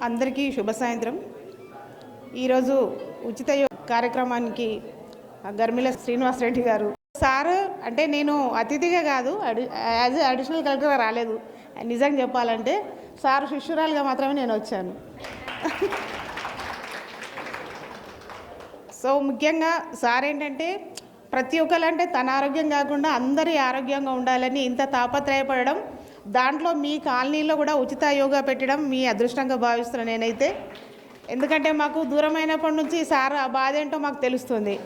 అందరికీ శుభ సాయంత్రం. ఈరోజు ఉచిత కార్యక్రమానికి గర్మిల శ్రీనివాసరెడ్డి గారు సార్ అంటే నేను అతిథిగా కాదు, యాజ్ అడిషనల్ కలెక్టర్గా రాలేదు. నిజంగా చెప్పాలంటే సార్ శిష్యురాలుగా మాత్రమే నేను వచ్చాను. సో ముఖ్యంగా సార్ ఏంటంటే ప్రతి ఒక్కరంటే తన ఆరోగ్యం కాకుండా అందరి ఆరోగ్యంగా ఉండాలని ఇంత తాపత్రయపడడం, దాంట్లో మీ కాలనీలో కూడా ఉచిత యోగా పెట్టడం మీ అదృష్టంగా భావిస్తున్నాను నేనైతే. ఎందుకంటే మాకు దూరమైనప్పటి నుంచి సార్ ఆ బాధ ఏంటో మాకు తెలుస్తుంది.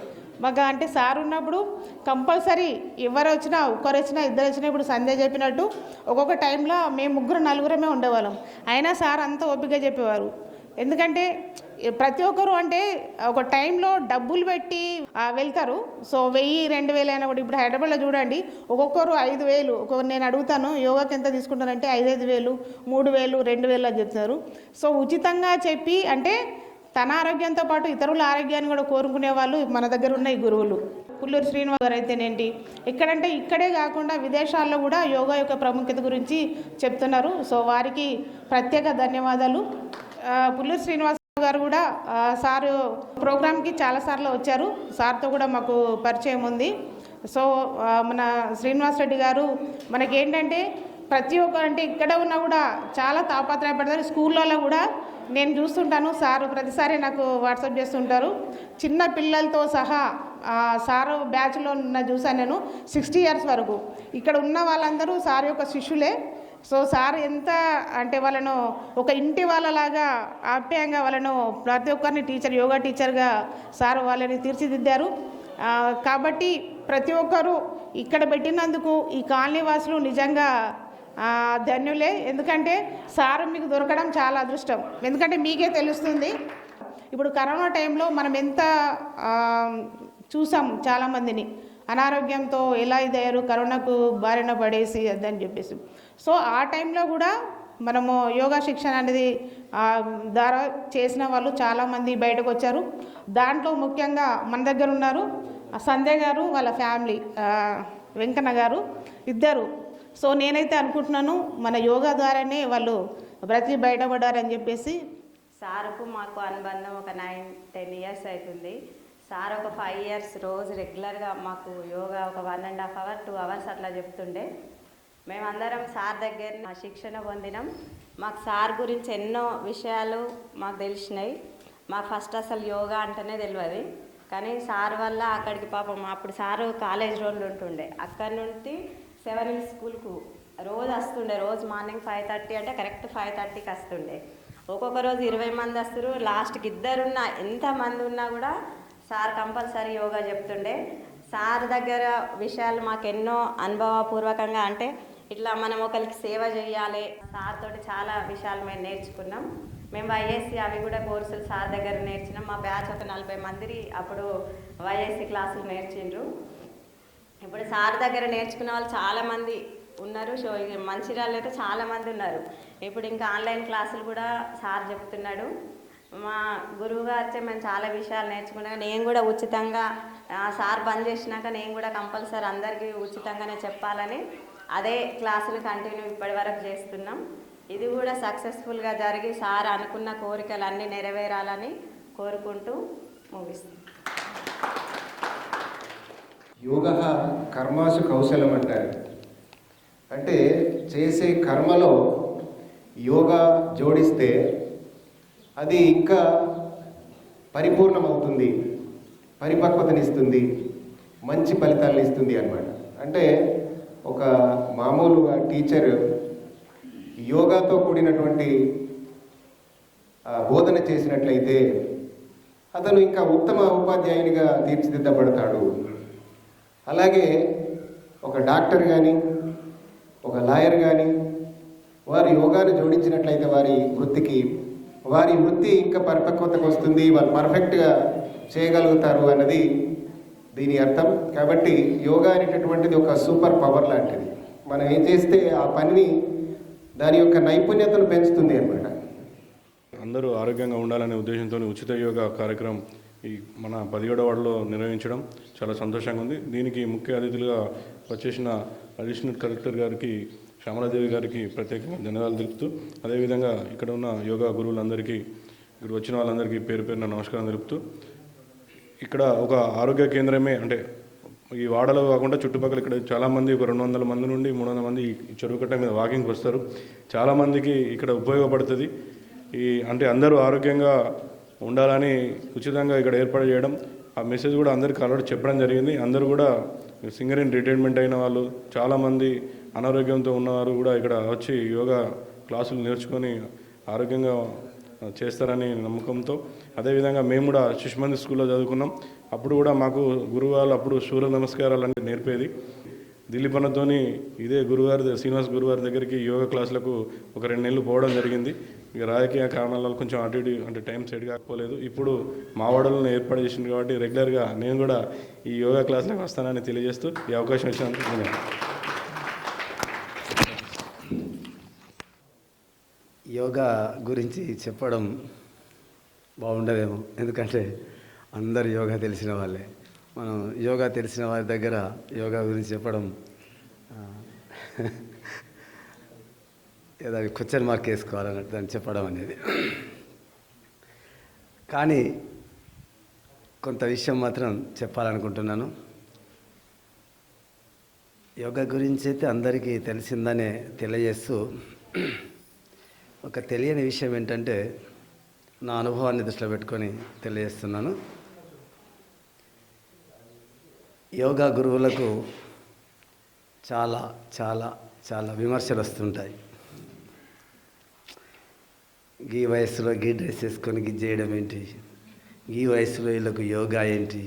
మాకు అంటే సార్ ఉన్నప్పుడు కంపల్సరీ ఎవరు వచ్చినా, ఒక్కరు వచ్చినా, ఇద్దరు వచ్చినా, ఇప్పుడు సంధ్య చెప్పినట్టు ఒక్కొక్క టైంలో మేము ముగ్గురు నలుగురమే ఉండేవాళ్ళం. అయినా సార్ అంతా ఓపికగా చెప్పేవారు. ఎందుకంటే ప్రతి ఒక్కరు అంటే ఒక టైంలో డబ్బులు పెట్టి వెళ్తారు. సో 1000-2000 అయినా కూడా ఇప్పుడు హైదరాబాద్లో చూడండి, ఒక్కొక్కరు 5000. ఒక్కొక్కరు నేను అడుగుతాను యోగాకి ఎంత తీసుకుంటారంటే 5,000, 3,000, 2,000 అని చెప్తున్నారు. సో ఉచితంగా చెప్పి అంటే తన ఆరోగ్యంతో పాటు ఇతరుల ఆరోగ్యాన్ని కూడా కోరుకునే వాళ్ళు మన దగ్గర ఉన్న ఈ గురువులు. పుల్లూరు శ్రీనివాస్ గారు అయితేనేంటి, ఎక్కడంటే ఇక్కడే కాకుండా విదేశాల్లో కూడా యోగా యొక్క ప్రాముఖ్యత గురించి చెప్తున్నారు. సో వారికి ప్రత్యేక ధన్యవాదాలు. పుల్లూరు శ్రీనివాస్ గారు కూడా సారు ప్రోగ్రామ్కి చాలాసార్లు వచ్చారు. సార్తో కూడా మాకు పరిచయం ఉంది. సో మన శ్రీనివాస్ రెడ్డి గారు మనకేంటంటే ప్రతి ఒక్క అంటే ఇక్కడ ఉన్నా కూడా చాలా తాపత్రయపడతారు. స్కూళ్ళలో కూడా నేను చూస్తుంటాను, సారు ప్రతిసారి నాకు వాట్సాప్ చేస్తుంటారు. చిన్న పిల్లలతో సహా సారు బ్యాచ్లో చూసాను నేను 60 years వరకు. ఇక్కడ ఉన్న వాళ్ళందరూ సార్ యొక్క శిష్యులే. సో సార్ ఎంత అంటే వాళ్ళను ఒక ఇంటి వాళ్ళలాగా ఆప్యాయంగా వాళ్ళను ప్రతి ఒక్కరిని యోగా టీచర్గా సార్ వాళ్ళని తీర్చిదిద్దారు. కాబట్టి ప్రతి ఒక్కరూ ఇక్కడ పెట్టినందుకు ఈ కాలనీ వాసులు నిజంగా ధన్యులే. ఎందుకంటే సార్ మీకు దొరకడం చాలా అదృష్టం. ఎందుకంటే మీకే తెలుస్తుంది, ఇప్పుడు కరోనా టైంలో మనం ఎంత చూసాం చాలామందిని అనారోగ్యంతో ఎలా ఇదయ్యారు, కరోనాకు బారిన పడేసి అదని చెప్పేసి. సో ఆ టైంలో కూడా మనము యోగా శిక్షణ అనేది ద్వారా చేసిన వాళ్ళు చాలామంది బయటకు వచ్చారు. దాంట్లో ముఖ్యంగా మన దగ్గర ఉన్నారు సంజయ్ గారు, వాళ్ళ ఫ్యామిలీ వెంకన్న గారు ఇద్దరు. సో నేనైతే అనుకుంటున్నాను మన యోగా ద్వారానే వాళ్ళు బ్రతికి బయటపడ్డారని చెప్పేసి. సార్కు మాకు అనుబంధం ఒక 9-10 years అవుతుంది. సార్ ఒక 5 years రోజు రెగ్యులర్గా మాకు యోగా ఒక 1.5 hours 2 hours అట్లా చెప్తుండే. మేమందరం సార్ దగ్గర శిక్షణ పొందినాం. మాకు సార్ గురించి ఎన్నో విషయాలు మాకు తెలిసినాయి. మాకు ఫస్ట్ అసలు యోగా అంటేనే తెలియదు, కానీ సార్ వల్ల అక్కడికి పాపం అప్పుడు సారు కాలేజ్ రోడ్లు ఉంటుండే, అక్కడి నుండి 7 Hills స్కూల్కు రోజు వస్తుండే. రోజు మార్నింగ్ 5:30 అంటే కరెక్ట్ 5:30కి వస్తుండే. ఒక్కొక్క రోజు 20 మంది వస్తారు. లాస్ట్కి 2 ఉన్నా, ఎంతమంది ఉన్నా కూడా సార్ కంపల్సరీ యోగా చెప్తుండే. సార్ దగ్గర విషయాలు మాకు ఎన్నో అనుభవపూర్వకంగా అంటే ఇట్లా మనం ఒకరికి సేవ చేయాలి, సార్ తోటి చాలా విషయాలు మేము నేర్చుకున్నాం. మేము వైఎస్సి అవి కూడా కోర్సులు సార్ దగ్గర నేర్చినాం. మా బ్యాచ్ ఒక 40 మంది అప్పుడు వైఎస్సి క్లాసులు నేర్చిండ్రు. ఇప్పుడు సార్ దగ్గర నేర్చుకున్న వాళ్ళు చాలామంది ఉన్నారు. సో మంచిర్యాలలో అయితే చాలామంది ఉన్నారు. ఇప్పుడు ఇంకా ఆన్లైన్ క్లాసులు కూడా సార్ చెప్తున్నాడు. మా గురువు గారితో మేము చాలా విషయాలు నేర్చుకున్నాం. నేను కూడా ఉచితంగా సార్ బంద్ చేసినాక నేను కూడా కంపల్సరీ అందరికీ ఉచితంగానే చెప్పాలని అదే క్లాసులు కంటిన్యూ ఇప్పటి వరకు చేస్తున్నాం. ఇది కూడా సక్సెస్ఫుల్గా జరిగి సార్ అనుకున్న కోరికలు అన్నీ నెరవేరాలని కోరుకుంటూ ముగిస్తున్నాం. యోగ కర్మాసు కౌశలం అంటారు. అంటే చేసే కర్మలో యోగా జోడిస్తే అది ఇంకా పరిపూర్ణమవుతుంది, పరిపక్వతనిస్తుంది, మంచి ఫలితాలను ఇస్తుంది అన్నమాట. అంటే ఒక మామూలుగా టీచర్ యోగాతో కూడినటువంటి బోధన చేసినట్లయితే అతను ఇంకా ఉత్తమ ఉపాధ్యాయునిగా తీర్చిదిద్దబడతాడు. అలాగే ఒక డాక్టర్ కానీ, ఒక లాయర్ కానీ వారు యోగాను జోడించినట్లయితే వారి వృత్తి ఇంకా పరిపక్వతకు వస్తుంది, వాళ్ళు పర్ఫెక్ట్గా చేయగలుగుతారు అన్నది దీని అర్థం. కాబట్టి యోగా అనేటటువంటిది ఒక సూపర్ పవర్ లాంటిది. మనం ఏం చేస్తే ఆ పనిని దాని యొక్క నైపుణ్యతను పెంచుతుంది అన్నమాట. అందరూ ఆరోగ్యంగా ఉండాలనే ఉద్దేశంతో ఉచిత యోగా కార్యక్రమం ఈ మన 17వ వార్డులో నిర్వహించడం చాలా సంతోషంగా ఉంది. దీనికి ముఖ్య అతిథులుగా వచ్చేసిన అడిషనల్ కలెక్టర్ గారికి శ్యామలాదేవి గారికి ప్రత్యేకంగా ధన్యవాదాలు తెలుపుతూ, అదేవిధంగా ఇక్కడ ఉన్న యోగా గురువులందరికీ, ఇక్కడ వచ్చిన వాళ్ళందరికీ పేరు పేరున నమస్కారం తెలుపుతూ, ఇక్కడ ఒక ఆరోగ్య కేంద్రమే అంటే ఈ వాడలో కాకుండా చుట్టుపక్కల ఇక్కడ చాలామంది ఒక 200 మంది నుండి 300 మంది ఈ చెరువు కట్ట మీద వాకింగ్కి వస్తారు. చాలామందికి ఇక్కడ ఉపయోగపడుతుంది. అంటే అందరూ ఆరోగ్యంగా ఉండాలని ఉచితంగా ఇక్కడ ఏర్పాటు చేయడం, ఆ మెసేజ్ కూడా అందరికీ ఆల్రెడీ చెప్పడం జరిగింది. అందరూ కూడా సింగరేణి రిటైర్మెంట్ అయిన వాళ్ళు, చాలామంది అనారోగ్యంతో ఉన్నవారు కూడా ఇక్కడ వచ్చి యోగా క్లాసులు నేర్చుకొని ఆరోగ్యంగా చేస్తారని నమ్మకంతో, అదేవిధంగా మేము కూడా శిశుమంది స్కూల్లో చదువుకున్నాం. అప్పుడు కూడా మాకు గురువు వాళ్ళు అప్పుడు సూర్య నమస్కారాలు అంటే నేర్పేది. దిలీప్ అన్నతోని ఇదే గురువారి శ్రీనివాస్ గురువారి దగ్గరికి యోగా క్లాసులకు ఒక 2 నెలలు పోవడం జరిగింది. ఇక రాజకీయ కారణాల వల్ల కొంచెం అటు ఇటు అంటే టైం సెట్ కాకపోలేదు. ఇప్పుడు మా వాడలను ఏర్పాటు చేసింది కాబట్టి రెగ్యులర్గా నేను కూడా ఈ యోగా క్లాసులకు వస్తానని తెలియజేస్తూ ఈ అవకాశం ఇచ్చినందుకు యోగా గురించి చెప్పడం బాగుండదేమో, ఎందుకంటే అందరు యోగా తెలిసిన వాళ్ళే. మనం యోగా తెలిసిన వారి దగ్గర యోగా గురించి చెప్పడం ఏదో క్వశ్చన్ మార్క్ వేసుకోవాలన్నట్టు దాన్ని చెప్పడం అనేది. కానీ కొంత విషయం మాత్రం చెప్పాలనుకుంటున్నాను. యోగా గురించి అయితే అందరికీ తెలిసిందనే తెలియజేస్తూ, ఒక తెలియని విషయం ఏంటంటే నా అనుభవాన్ని దృష్టిలో పెట్టుకొని తెలియజేస్తున్నాను. యోగా గురువులకు చాలా చాలా చాలా విమర్శలు వస్తుంటాయి. ఈ వయసులో గీ డ్రెస్ వేసుకొని గిజ్ చేయడం ఏంటి, ఈ వయసులో వీళ్ళకు యోగా ఏంటి,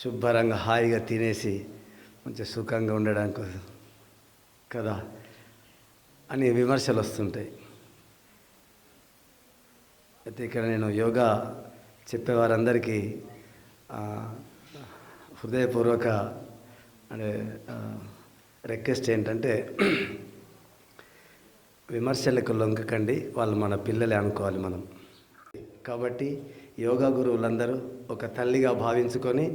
శుభ్రంగా హాయిగా తినేసి కొంచెం సుఖంగా ఉండడానికి కదా అని విమర్శలు వస్తుంటాయి. అయితే ఇక్కడ నేను యోగా చెప్పేవారందరికీ హృదయపూర్వక అంటే రిక్వెస్ట్ ఏంటంటే, విమర్శలకు లొంగకండి, వాళ్ళు మన పిల్లలే అనుకోవాలి మనం. కాబట్టి యోగా గురువులందరూ ఒక తల్లిగా భావించుకొని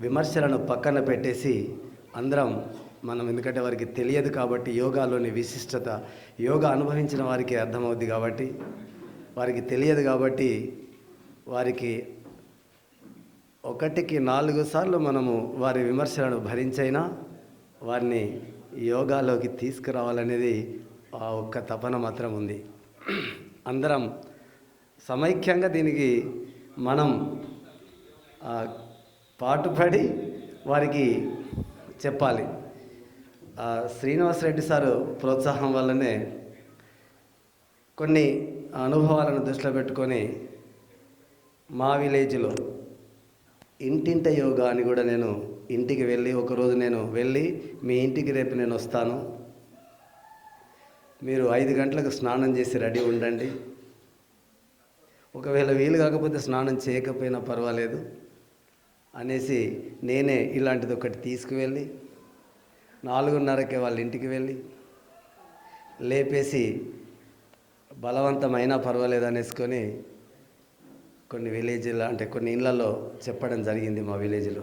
విమర్శలను పక్కన పెట్టేసి అందరం మనం, ఎందుకంటే వారికి తెలియదు కాబట్టి యోగాలోని విశిష్టత యోగా అనుభవించిన వారికి అర్థమవుద్ది కాబట్టి, వారికి తెలియదు కాబట్టి వారికి 1కి 4 సార్లు మనము వారి విమర్శలను భరించైనా వారిని యోగాలోకి తీసుకురావాలనేది ఆ ఒక్క తపన మాత్రం ఉంది. అందరం సమైక్యంగా దీనికి మనం పాటుపడి వారికి చెప్పాలి. శ్రీనివాసరెడ్డి సారు ప్రోత్సాహం వల్లనే కొన్ని అనుభవాలను దృష్టిలో పెట్టుకొని మా విలేజ్లో ఇంటింట యోగా అని కూడా నేను ఇంటికి వెళ్ళి, ఒకరోజు నేను వెళ్ళి మీ ఇంటికి రేపు నేను వస్తాను, మీరు 5 గంటలకు స్నానం చేసి రెడీ ఉండండి, ఒకవేళ వీలు కాకపోతే స్నానం చేయకపోయినా పర్వాలేదు అనేసి నేనే ఇలాంటిది ఒకటి తీసుకువెళ్ళి 4:30కే వాళ్ళ ఇంటికి వెళ్ళి లేపేసి బలవంతమైనా పర్వాలేదు అనేసుకొని కొన్ని విలేజ్లో అంటే కొన్ని ఇళ్లలో చెప్పడం జరిగింది మా విలేజ్లో.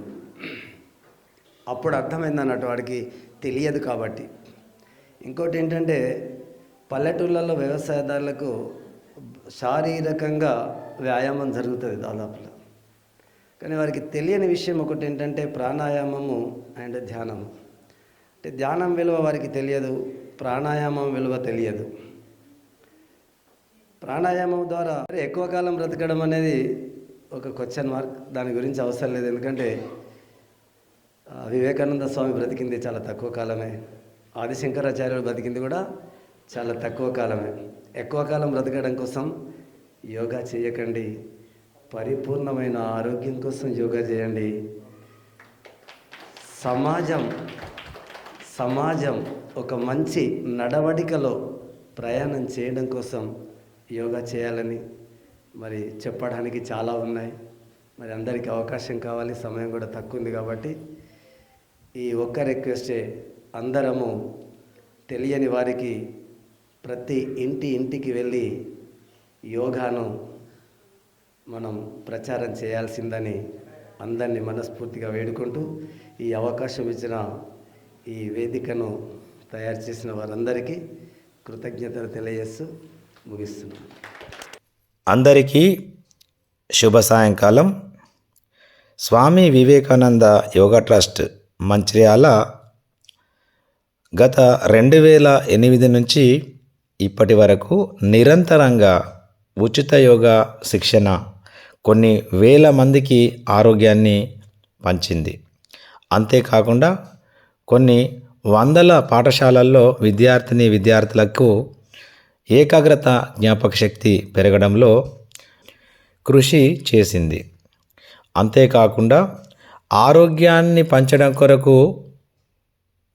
అప్పుడు అర్థమైంది అన్నట్టు, వాడికి తెలియదు కాబట్టి. ఇంకోటి ఏంటంటే పల్లెటూళ్ళల్లో వ్యవసాయదారులకు శారీరకంగా వ్యాయామం జరుగుతుంది దాదాపులో, కానీ వారికి తెలియని విషయం ఒకటి ఏంటంటే ప్రాణాయామము అండ్ ధ్యానము. అంటే ధ్యానం విలువ వారికి తెలియదు, ప్రాణాయామం విలువ తెలియదు. ప్రాణాయామం ద్వారా ఎక్కువ కాలం బ్రతకడం అనేది ఒక క్వశ్చన్ మార్క్, దాని గురించి అవసరం లేదు. ఎందుకంటే వివేకానంద స్వామి బ్రతికింది చాలా తక్కువ కాలమే, ఆదిశంకరాచార్యులు బ్రతికింది కూడా చాలా తక్కువ కాలమే. ఎక్కువ కాలం బ్రతకడం కోసం యోగా చేయకండి, పరిపూర్ణమైన ఆరోగ్యం కోసం యోగా చేయండి. సమాజం ఒక మంచి నడవడికలో ప్రయాణం చేయడం కోసం యోగా చేయాలని మరి చెప్పడానికి చాలా ఉన్నాయి. మరి అందరికీ అవకాశం కావాలి, సమయం కూడా తక్కువ ఉంది కాబట్టి ఈ ఒక్క రిక్వెస్టే, అందరము తెలియని వారికి ప్రతి ఇంటికి వెళ్ళి యోగాను మనం ప్రచారం చేయాల్సిందని అందరినీ మనస్ఫూర్తిగా వేడుకుంటూ ఈ అవకాశం ఇచ్చిన ఈ వేదికను తయారు చేసిన వారందరికీ కృతజ్ఞతలు తెలియజేస్తూ ముగిస్తున్నాను. అందరికీ శుభ సాయంకాలం. స్వామి వివేకానంద యోగా ట్రస్ట్ మంచిర్యాల గత 2008 నుంచి ఇప్పటి వరకు నిరంతరంగా ఉచిత యోగా శిక్షణ కొన్ని వేల మందికి ఆరోగ్యాన్ని పంచింది. అంతేకాకుండా కొన్ని వందల పాఠశాలల్లో విద్యార్థులకు ఏకాగ్రత జ్ఞాపక శక్తి పెరగడంలో కృషి చేసింది. అంతేకాకుండా ఆరోగ్యాన్ని పంచడం కొరకు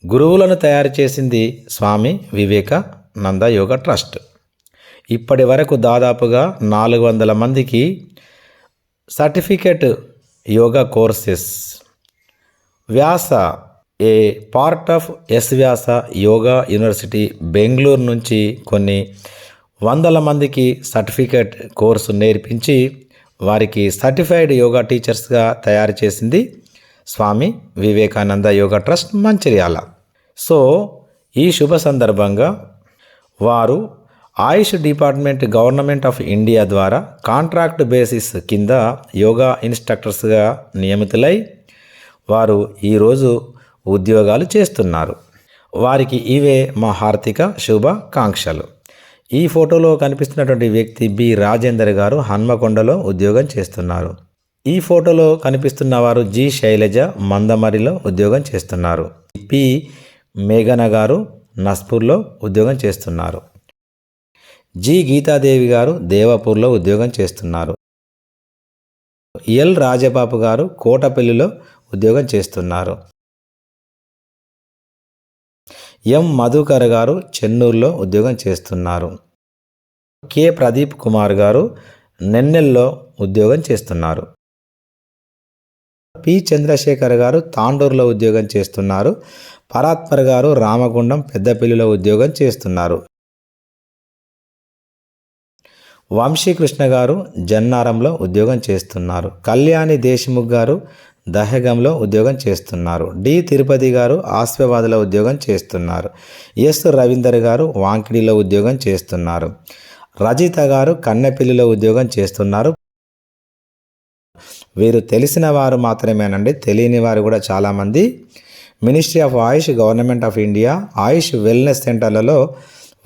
గురువులను తయారు చేసింది స్వామి వివేకానంద యోగా ట్రస్ట్. ఇప్పటి వరకు దాదాపుగా 400 మందికి certificate yoga courses Vyasa A part of Vyasa yoga university Bengaluru నుంచి కొన్ని వందల మందికి సర్టిఫికేట్ కోర్సు నేర్పించి వారికి సర్టిఫైడ్ యోగా టీచర్స్గా తయారు చేసింది స్వామి వివేకానంద యోగా ట్రస్ట్ మంచిర్యాల. సో ఈ శుభ సందర్భంగా వారు ఆయుష్ డిపార్ట్మెంట్ గవర్నమెంట్ ఆఫ్ ఇండియా ద్వారా కాంట్రాక్ట్ బేసిస్ కింద యోగా ఇన్స్ట్రక్టర్స్గా నియమితులై వారు ఈరోజు ఉద్యోగాలు చేస్తున్నారు. వారికి ఇవే మా హార్దిక శుభాకాంక్షలు. ఈ ఫోటోలో కనిపిస్తున్నటువంటి వ్యక్తి బి రాజేందర్ గారు హన్మకొండలో ఉద్యోగం చేస్తున్నారు. ఈ ఫోటోలో కనిపిస్తున్న వారు జి శైలజ మందమరిలో ఉద్యోగం చేస్తున్నారు. పి మేఘన గారు నస్పూర్లో ఉద్యోగం చేస్తున్నారు. జి గీతాదేవి గారు దేవపూర్లో ఉద్యోగం చేస్తున్నారు. ఎల్ రాజబాబు గారు కోటపల్లిలో ఉద్యోగం చేస్తున్నారు. ఎం మధుకర్ గారు చెన్నూరులో ఉద్యోగం చేస్తున్నారు. కె ప్రదీప్ కుమార్ గారు నెన్నెల్లో ఉద్యోగం చేస్తున్నారు. పి చంద్రశేఖర్ గారు తాండూరులో ఉద్యోగం చేస్తున్నారు. పరాత్మర్ గారు రామగుండం పెద్దపల్లిలో ఉద్యోగం చేస్తున్నారు. వంశీకృష్ణ గారు జన్నారంలో ఉద్యోగం చేస్తున్నారు. కళ్యాణి దేశ్ముఖ్ గారు దహగంలో ఉద్యోగం చేస్తున్నారు. డి తిరుపతి గారు ఆస్వాబాద్లో ఉద్యోగం చేస్తున్నారు. ఎస్ రవీందర్ గారు వాంకిడిలో ఉద్యోగం చేస్తున్నారు. రజిత గారు కన్నెపల్లిలో ఉద్యోగం చేస్తున్నారు. వీరు తెలిసిన వారు మాత్రమేనండి, తెలియని వారు కూడా చాలామంది ministry of Ayush government of India Ayush wellness సెంటర్లలో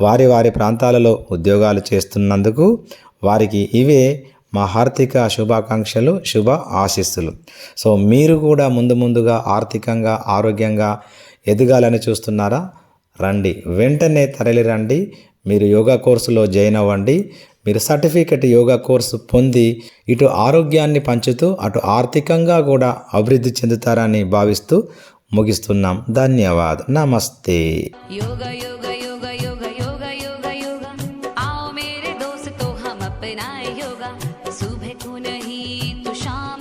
వారి ప్రాంతాలలో ఉద్యోగాలు చేస్తున్నందుకు వారికి ఇవే మా హార్దిక శుభాకాంక్షలు, శుభ ఆశీస్సులు. సో మీరు కూడా ముందుగా ఆర్థికంగా ఆరోగ్యంగా ఎదగాలని చూస్తున్నారా? రండి, వెంటనే తరలి రండి. మీరు యోగా కోర్సులో జాయిన్ అవ్వండి. మీరు సర్టిఫికెట్ యోగా కోర్సు పొంది ఇటు ఆరోగ్యాన్ని పంచుతూ అటు ఆర్థికంగా కూడా అభివృద్ధి చెందుతారని భావిస్తూ ముగిస్తున్నాం. ధన్యవాద్. నమస్తే. योगा योगा योगा योगा योगा योगा योगा आओ मेरे दोस्तों हम अपनाए योगा सुबह को नहीं तो शाम